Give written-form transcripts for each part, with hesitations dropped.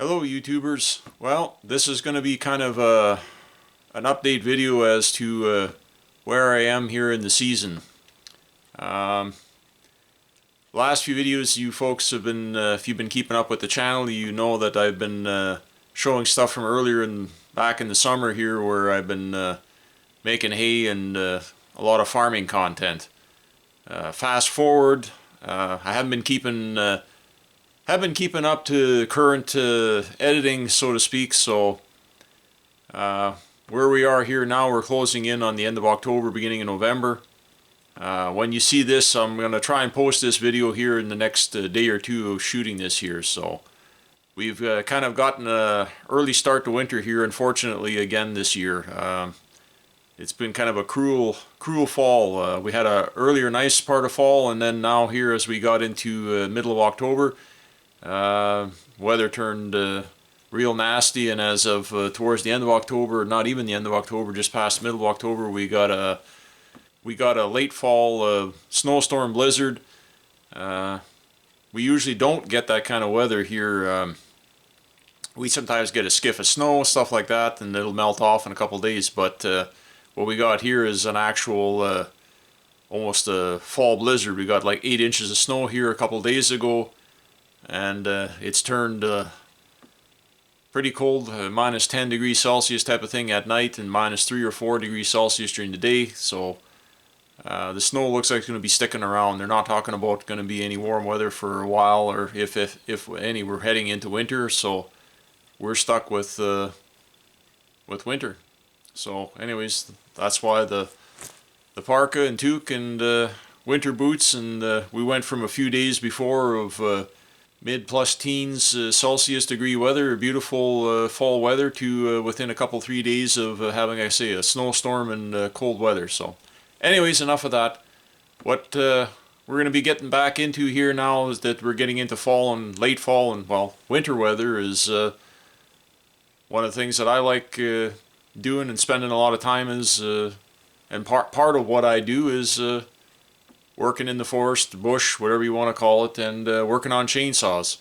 Hello YouTubers. Well, this is going to be kind of an update video as to where I am here in the season. Last few videos you folks have been, if you've been keeping up with the channel, you know that I've been showing stuff from earlier back in the summer here where I've been making hay and a lot of farming content. Fast forward, I haven't been keeping up to current editing, so to speak, so where we are here now, we're closing in on the end of October, beginning of November. When you see this, I'm going to try and post this video here in the next day or two of shooting this here, so we've kind of gotten an early start to winter here, unfortunately, again this year. It's been kind of a cruel fall. We had a earlier nice part of fall, and then now here as we got into middle of October, weather turned real nasty, and as of towards the end of October, not even the end of October, just past middle of October, we got a late fall snowstorm blizzard. We usually don't get that kind of weather here. We sometimes get a skiff of snow, stuff like that, and it'll melt off in a couple days, but what we got here is an actual almost a fall blizzard. We got like 8 inches of snow here a couple days ago, and it's turned pretty cold, minus 10 degrees Celsius type of thing at night, and minus 3 or 4 degrees Celsius during the day. So the snow looks like it's going to be sticking around. They're not talking about going to be any warm weather for a while, or if any, we're heading into winter. So we're stuck with winter. So anyways, that's why the parka and toque and winter boots, and we went from a few days before of mid plus teens Celsius degree weather, beautiful fall weather, to within a couple 3 days of having, I say, a snowstorm and cold weather. So anyways, enough of that. What we're going to be getting back into here now is that we're getting into fall and late fall, and well, winter weather is one of the things that I like doing and spending a lot of time is, and part of what I do is working in the forest, the bush, whatever you want to call it, and working on chainsaws.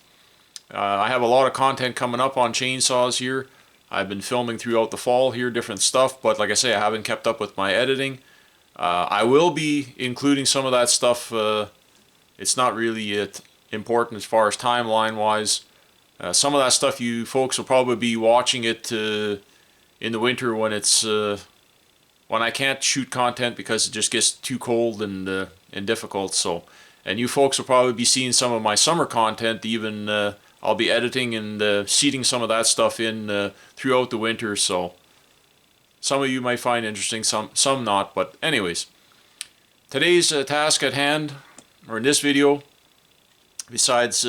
I have a lot of content coming up on chainsaws here. I've been filming throughout the fall here, different stuff, but like I say, I haven't kept up with my editing. I will be including some of that stuff. It's not really important as far as timeline wise. Some of that stuff you folks will probably be watching it in the winter when it's when I can't shoot content because it just gets too cold and difficult. So, and you folks will probably be seeing some of my summer content. Even I'll be editing and seeding some of that stuff in throughout the winter. So some of you might find interesting, some not. But anyways, today's task at hand, or in this video, besides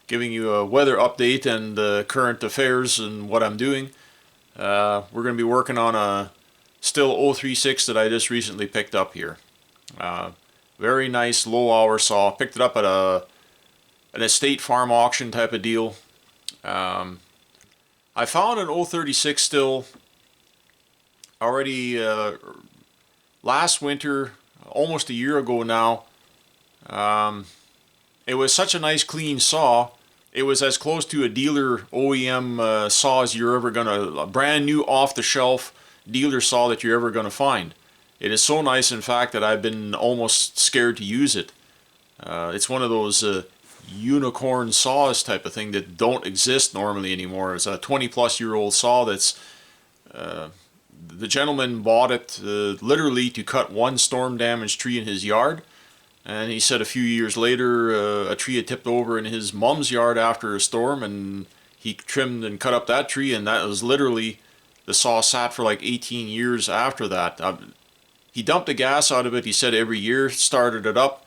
giving you a weather update and current affairs and what I'm doing, we're going to be working on a Stihl 036 that I just recently picked up here. Very nice low hour saw. Picked it up at an estate farm auction type of deal. I found an 036 Stihl already last winter, almost a year ago now. It was such a nice clean saw. It was as close to a dealer OEM saw as you're ever gonna, a brand new off the shelf dealer saw that you're ever gonna find. It is so nice, in fact, that I've been almost scared to use it. It's one of those unicorn saws type of thing that don't exist normally anymore. It's a 20-plus-year-old saw that's the gentleman bought it literally to cut one storm-damaged tree in his yard. And he said a few years later, a tree had tipped over in his mom's yard after a storm, and he trimmed and cut up that tree, and that was literally, the saw sat for like 18 years after that. He dumped the gas out of it, he said, every year, started it up,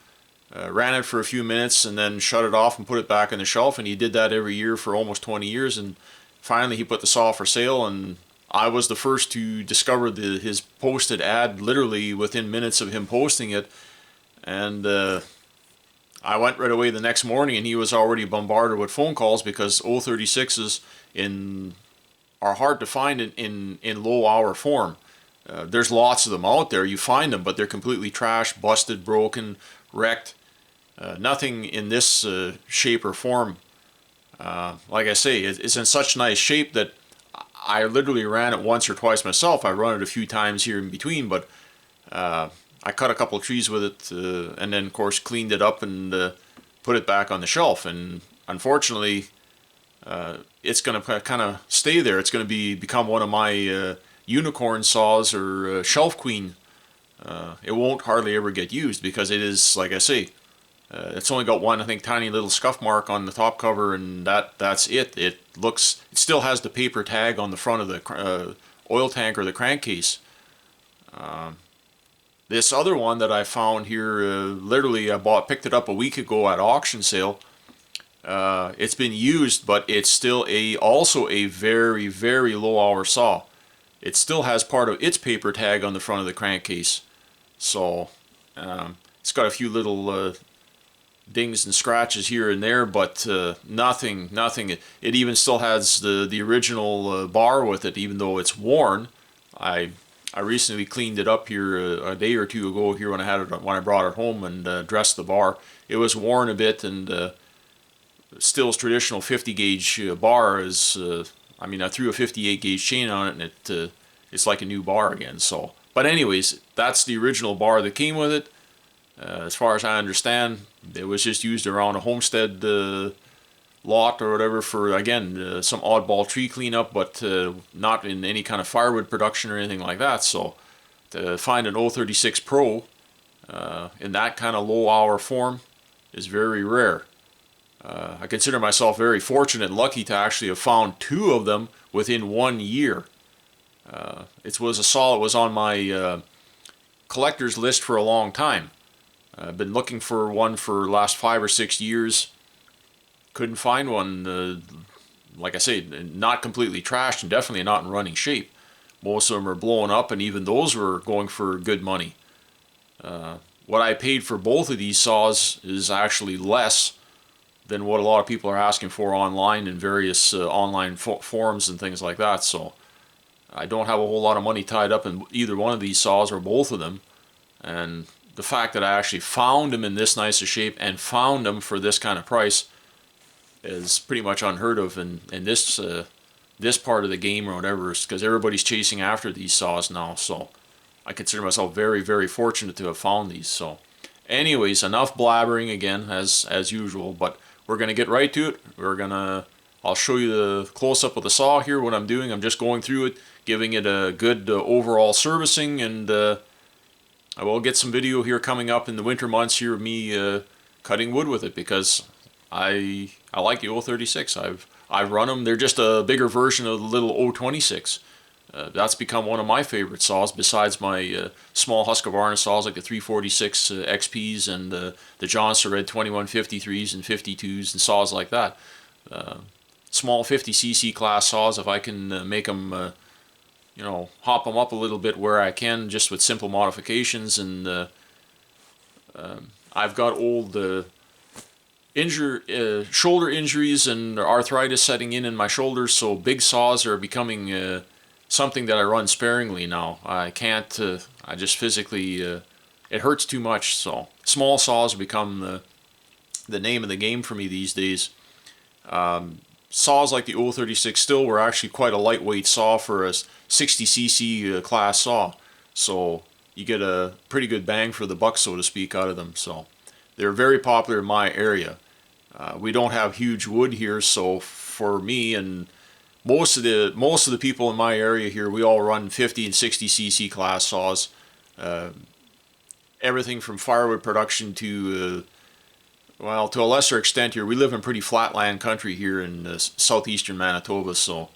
ran it for a few minutes, and then shut it off and put it back on the shelf, and he did that every year for almost 20 years, and finally he put the saw for sale, and I was the first to discover his posted ad literally within minutes of him posting it. And I went right away the next morning, and he was already bombarded with phone calls because 036s are hard to find in low hour form. There's lots of them out there. You find them, but they're completely trashed, busted, broken, wrecked. Nothing in this shape or form. Like I say, it's in such nice shape that I literally ran it once or twice myself. I run it a few times here in between, but I cut a couple of trees with it, and then of course cleaned it up and put it back on the shelf. And unfortunately, it's going to kind of stay there. It's going to become one of my unicorn saws or shelf queen. It won't hardly ever get used because it is, like I say, it's only got one, I think, tiny little scuff mark on the top cover, and that's it. It still has the paper tag on the front of the oil tank or the crankcase. This other one that I found here, literally I picked it up a week ago at auction sale. It's been used, but it's still also a very, very low hour saw. It still has part of its paper tag on the front of the crankcase. So it's got a few little dings and scratches here and there, but nothing. It even still has the original bar with it, even though it's worn. I recently cleaned it up here a day or two ago here when I brought it home and dressed the bar. It was worn a bit, and Still's traditional 50 gauge bar is, I mean, I threw a 58 gauge chain on it, and it's like a new bar again. So, but anyways, that's the original bar that came with it. As far as I understand, it was just used around a homestead lot or whatever for, again, some oddball tree cleanup, but not in any kind of firewood production or anything like that. So to find an 036 Pro in that kind of low hour form is very rare. I consider myself very fortunate and lucky to actually have found two of them within 1 year. It was a saw that was on my collector's list for a long time. I've been looking for one for the last 5 or 6 years. Couldn't find one, like I say, not completely trashed and definitely not in running shape. Most of them are blowing up, and even those were going for good money. What I paid for both of these saws is actually less than what a lot of people are asking for online in various online forums and things like that. So I don't have a whole lot of money tied up in either one of these saws or both of them. And the fact that I actually found them in this nice a shape and found them for this kind of price is pretty much unheard of in this part of the game or whatever, because everybody's chasing after these saws now. So I consider myself very, very fortunate to have found these. So anyways, enough blabbering again as usual, but we're going to get right to it. I'll show you the close-up of the saw here, what I'm doing. I'm just going through it, giving it a good overall servicing, and I will get some video here coming up in the winter months here of me cutting wood with it, because I like the 036. I've run them. They're just a bigger version of the little 026. That's become one of my favorite saws, besides my small Husqvarna saws like the 346 XPs and the Johnson Red 2153s and 52s and saws like that. Small 50cc class saws, if I can make them, hop them up a little bit where I can, just with simple modifications. And I've got old shoulder injuries and arthritis setting in my shoulders, so big saws are becoming something that I run sparingly now. I can't, I just physically, it hurts too much, so small saws become the name of the game for me these days. Saws like the 036 Stihl were actually quite a lightweight saw for a 60cc class saw, so you get a pretty good bang for the buck, so to speak, out of them. So they're very popular in my area. We don't have huge wood here, so for me and most of the people in my area here, we all run 50 and 60cc class saws. Everything from firewood production to to a lesser extent here, we live in pretty flatland country here in southeastern Manitoba, so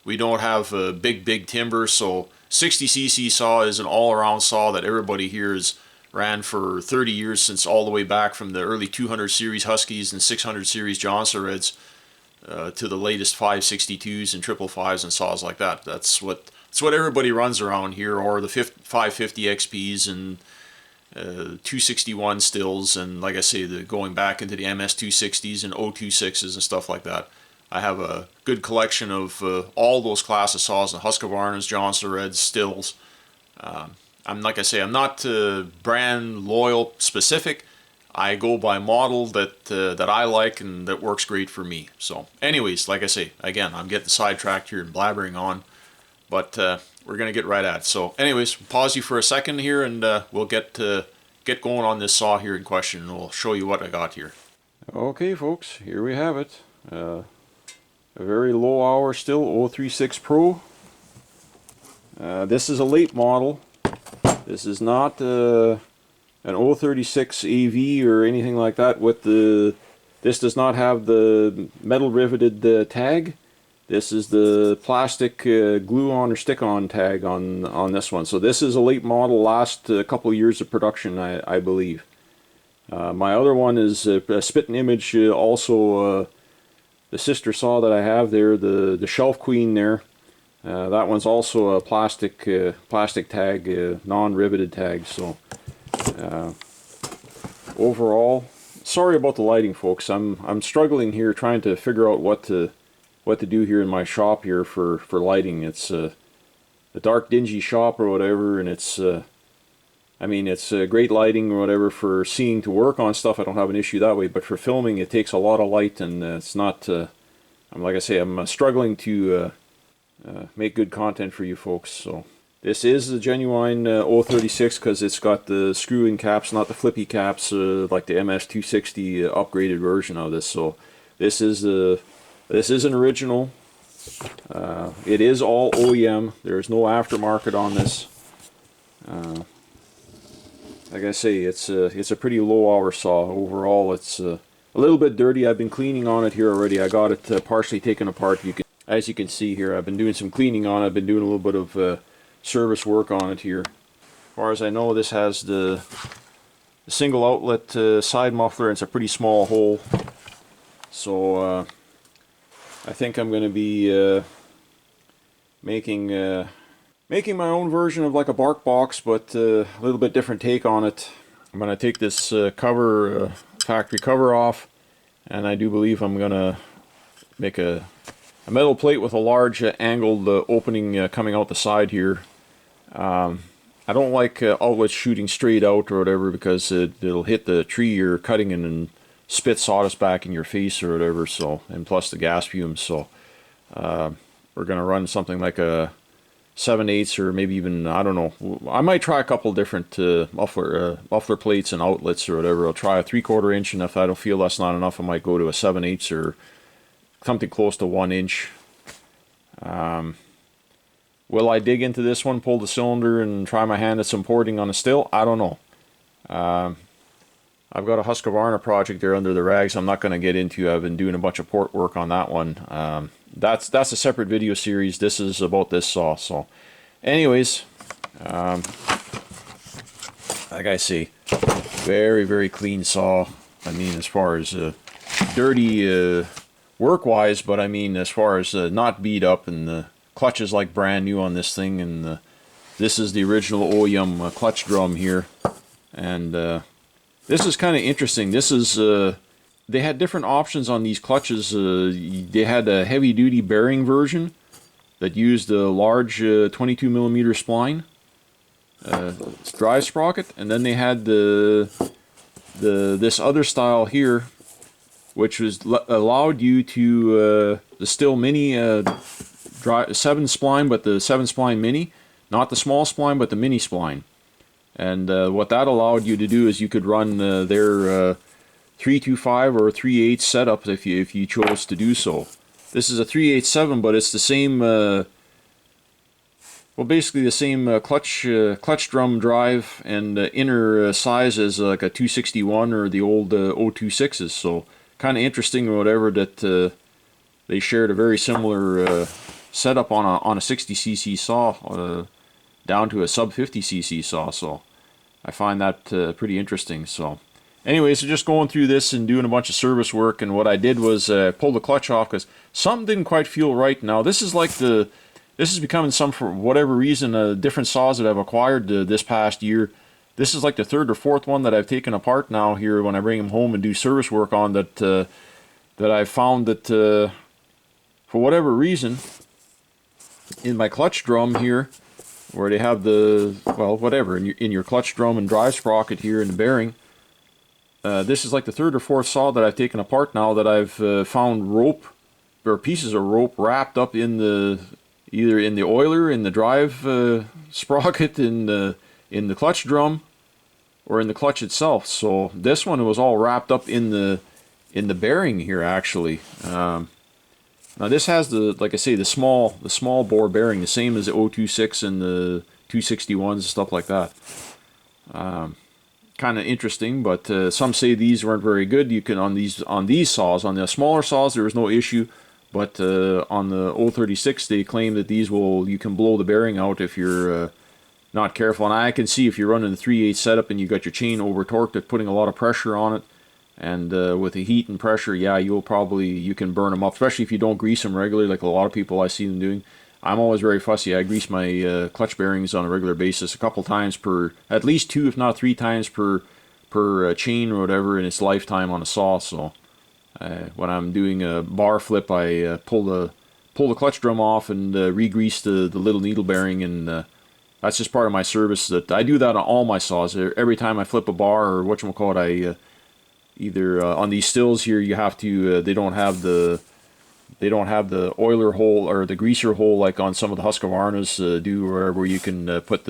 we don't have big timber. So 60cc saw is an all-around saw that everybody here has ran for 30 years, since all the way back from the early 200 series Huskies and 600 series Johnson Reds to the latest 562s and 555s and saws like that. That's what everybody runs around here, or the 550 XPs and 261 Stihls, and like I say, going back into the MS 260s and 026s and stuff like that. I have a good collection of all those class of saws, the Husqvarnas, Johnson Reds, Stihls. I'm like I say, I'm not brand loyal specific. I go by model that I like and that works great for me. So anyways, like I say, again, I'm getting sidetracked here and blabbering on, but we're going to get right at it. So anyways, pause you for a second here, and we'll get going on this saw here in question, and we'll show you what I got here. Okay folks, here we have it. A very low hour Stihl 036 Pro. This is a late model. This is not an 036 AV or anything like that. This does not have the metal riveted tag. This is the plastic glue-on or stick-on tag on this one. So this is a late model, last couple of years of production, I believe. My other one is a spit and image, also the sister saw that I have there, the Shelf Queen there. That one's also a plastic tag, non-riveted tag. So overall, sorry about the lighting, folks. I'm struggling here trying to figure out what to do here in my shop here for lighting. It's a dark, dingy shop or whatever, and it's I mean, it's great lighting or whatever for seeing to work on stuff. I don't have an issue that way, but for filming, it takes a lot of light, and it's not. Like I say, I'm struggling to make good content for you folks. So this is the genuine 036 because it's got the screw-in caps, not the flippy caps like the MS260 upgraded version of this. So this is an original. It is all OEM. There's no aftermarket on this. Like I say, it's a pretty low hour saw. Overall, it's a little bit dirty. I've been cleaning on it here already. I got it partially taken apart. As you can see here, I've been doing some cleaning on it. I've been doing a little bit of service work on it here. As far as I know, this has the single outlet side muffler, and it's a pretty small hole. So I think I'm going to be making my own version of like a bark box, but a little bit different take on it. I'm going to take this cover, factory cover off, and I do believe I'm going to make a metal plate with a large angled opening coming out the side here. I don't like outlets shooting straight out or whatever, because it'll hit the tree you're cutting in and spit sawdust back in your face or whatever. So, and plus the gas fumes. So we're going to run something like a 7/8 or maybe even, I don't know. I might try a couple different muffler plates and outlets or whatever. I'll try a 3/4 inch, and if I don't feel that's not enough, I might go to a 7/8 or something close to 1 inch. Will I dig into this one, pull the cylinder, and try my hand at some porting on a Stihl? I don't know. I've got a Husqvarna project there under the rags I'm not going to get into. I've been doing a bunch of port work on that one. That's a separate video series. This is about this saw. So anyways, like I say, very, very clean saw. I mean, as far as dirty work-wise, but I mean, as far as not beat up, and the clutch is like brand new on this thing, and this is the original OEM clutch drum here. And this is kind of interesting. This is they had different options on these clutches. They had a heavy-duty bearing version that used a large 22mm spline drive sprocket, and then they had this other style here, which was allowed you to the Stihl Mini 7 spline, but the 7 spline Mini, not the small spline, but the mini spline. And what that allowed you to do is you could run their 325 or 3/8 setup if you chose to do so. This is a 3/8/7, but it's the same. Well, basically the same clutch drum drive and inner size as like a 261 or the old 026s. So kind of interesting or whatever that they shared a very similar setup on a 60cc saw down to a sub 50cc saw. So I find that pretty interesting. So anyways, so just going through this and doing a bunch of service work, and what I did was pull the clutch off because something didn't quite feel right. Now this is like this is becoming for whatever reason, different saws that I've acquired this past year. This is like the 3rd or 4th one that I've taken apart now here when I bring them home and do service work on, that I found that for whatever reason in my clutch drum here, where they have the, well, whatever, in your clutch drum and drive sprocket here in the bearing, This is like the third or fourth saw that I've taken apart now that I've found rope or pieces of rope wrapped up in the either in the oiler, in the drive sprocket, in the clutch drum, or in the clutch itself. So this one was all wrapped up in the bearing here actually. Now this has the, like I say, the small bore bearing, the same as the 026 and the 261s and stuff like that. Kind of interesting, but some say these weren't very good. You can on these saws, on the smaller saws, there was no issue, but on the 036 they claim that these you can blow the bearing out if you're not careful. And I can see if you're running the 3/8 setup and you got your chain over torqued, it's putting a lot of pressure on it. And with the heat and pressure, yeah, you can burn them up, especially if you don't grease them regularly, like a lot of people I see them doing. I'm always very fussy. I grease my clutch bearings on a regular basis, a couple times per, at least 2 if not 3 times per chain or whatever in its lifetime on a saw. So when I'm doing a bar flip, I pull the clutch drum off and re-grease the little needle bearing, and that's just part of my service. That I do that on all my saws. Every time I flip a bar or whatchamacallit, I either on these Stihls here, you have to they don't have the oiler hole or the greaser hole like on some of the Husqvarnas do, where you can put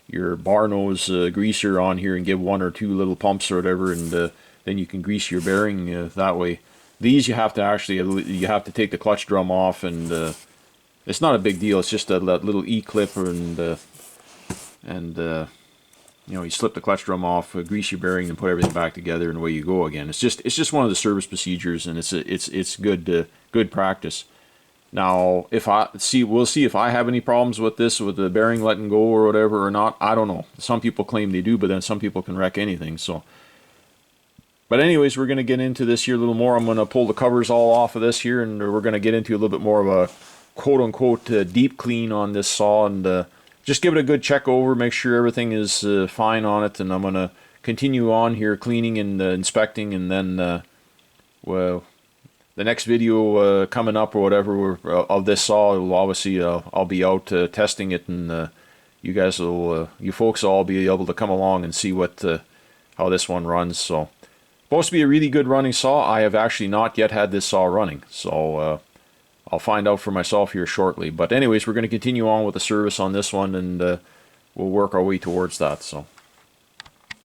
your bar nose greaser on here and give 1 or 2 little pumps or whatever, and then you can grease your bearing that way. These you have to take the clutch drum off, and it's not a big deal. It's just that little E-clip, and you slip the clutch drum off, grease your bearing, and put everything back together, and away you go again. It's just one of the service procedures, and it's good practice. Now, we'll see if I have any problems with this, with the bearing letting go or whatever or not. I don't know. Some people claim they do, but then some people can wreck anything. So, but anyways, we're going to get into this here a little more. I'm going to pull the covers all off of this here, and we're going to get into a little bit more of a quote-unquote deep clean on this saw, and just give it a good check over, make sure everything is fine on it, and I'm going to continue on here cleaning and inspecting, and then, well, the next video coming up or whatever of this saw, obviously I'll be out testing it, and you folks will all be able to come along and see how this one runs. So, supposed to be a really good running saw. I have actually not yet had this saw running, so I'll find out for myself here shortly. But anyways, we're going to continue on with the service on this one, and we'll work our way towards that. So.